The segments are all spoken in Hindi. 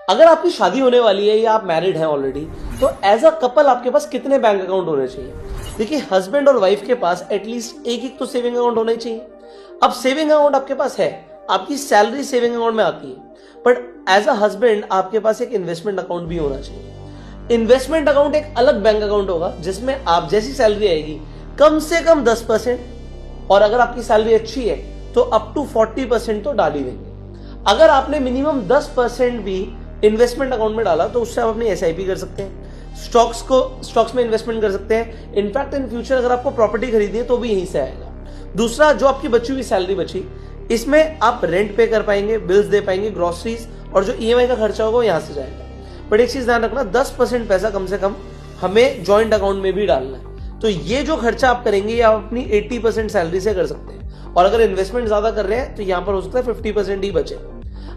अगर आपकी शादी होने वाली है या आप मैरिड हैं ऑलरेडी, तो एज अ कपल आपके पास कितने बैंक अकाउंट होने चाहिए? देखिए, हस्बैंड और वाइफ के पास एटलीस्ट एक एक तो सेविंग अकाउंट होना ही चाहिए। अब सेविंग अकाउंट आपके पास है, आपकी सैलरी सेविंग अकाउंट में आती है, बट एज अ हस्बैंड आपके पास एक इन्वेस्टमेंट अकाउंट भी होना चाहिए। इन्वेस्टमेंट अकाउंट एक अलग बैंक अकाउंट होगा जिसमें आप जैसी सैलरी आएगी कम से कम 10%, और अगर आपकी सैलरी अच्छी है तो अप टू 40% तो डाल ही देंगे। अगर आपने मिनिमम 10% भी इन्वेस्टमेंट अकाउंट में डाला तो उससे आप अपनी एसआईपी कर सकते हैं, स्टॉक्स में इन्वेस्टमेंट कर सकते हैं। इनफैक्ट इन फ्यूचर अगर आपको प्रॉपर्टी खरीदी है तो भी यहीं से आएगा। दूसरा, जो आपकी बची हुई सैलरी बची, इसमें आप रेंट पे कर पाएंगे, बिल्स दे पाएंगे, ग्रोसरीज, और जो ईएमआई का खर्चा होगा वो यहां से जाएगा। बट एक चीज ध्यान रखना, 10% पैसा कम से कम हमें जॉइंट अकाउंट में भी डालना है। तो ये जो खर्चा आप करेंगे ये आप अपनी 80% सैलरी से कर सकते हैं, और अगर इन्वेस्टमेंट ज्यादा कर रहे हैं तो यहां पर हो सकता है 50% ही बचे।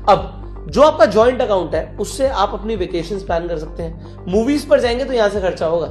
अब जो आपका जॉइंट अकाउंट है उससे आप अपनी वेकेशंस प्लान कर सकते हैं। मूवीज पर जाएंगे तो यहां से खर्चा होगा।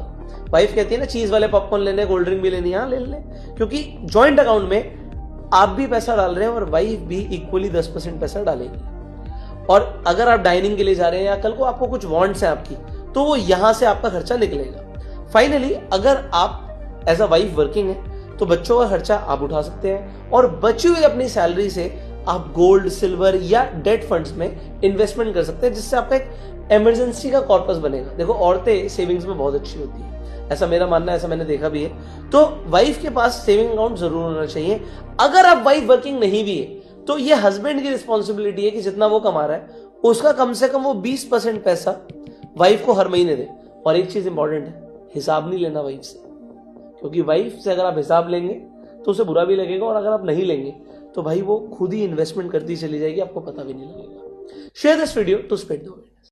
वाइफ कहती है ना चीज वाले पॉपकॉर्न लेने, कोल्ड ड्रिंक भी लेनी, यहां ले लें, क्योंकि जॉइंट अकाउंट में आप भी पैसा डाल रहे हैं और वाइफ भी इक्वली 10% पैसा डालेगी। और अगर आप डाइनिंग के लिए जा रहे हैं या कल को आपको कुछ वांट्स है आपकी, तो वो यहां से आपका खर्चा निकलेगा। फाइनली, अगर आप एज अ वाइफ वर्किंग है तो बच्चों का खर्चा आप उठा सकते हैं, और बची हुई अपनी सैलरी से आप गोल्ड, सिल्वर या डेट फंड्स में इन्वेस्टमेंट कर सकते हैं, जिससे आपका एक इमरजेंसी का कॉर्पस बनेगा। देखो, औरतें सेविंग्स में बहुत अच्छी होती है, ऐसा मेरा मानना है, ऐसा मैंने देखा भी है। तो वाइफ के पास सेविंग अकाउंट जरूर होना चाहिए। अगर आप वाइफ वर्किंग नहीं भी है तो ये हस्बैंड की रिस्पॉन्सिबिलिटी है कि जितना वो कमा रहा है उसका कम से कम वो 20% पैसा वाइफ को हर महीने दे। और एक चीज इंपॉर्टेंट है, हिसाब नहीं लेना वाइफ से, क्योंकि वाइफ से अगर आप हिसाब लेंगे तो उसे बुरा भी लगेगा, और अगर आप नहीं लेंगे तो भाई वो खुद ही इन्वेस्टमेंट करती चली जाएगी, आपको पता भी नहीं लगेगा। Share this video to spread the word.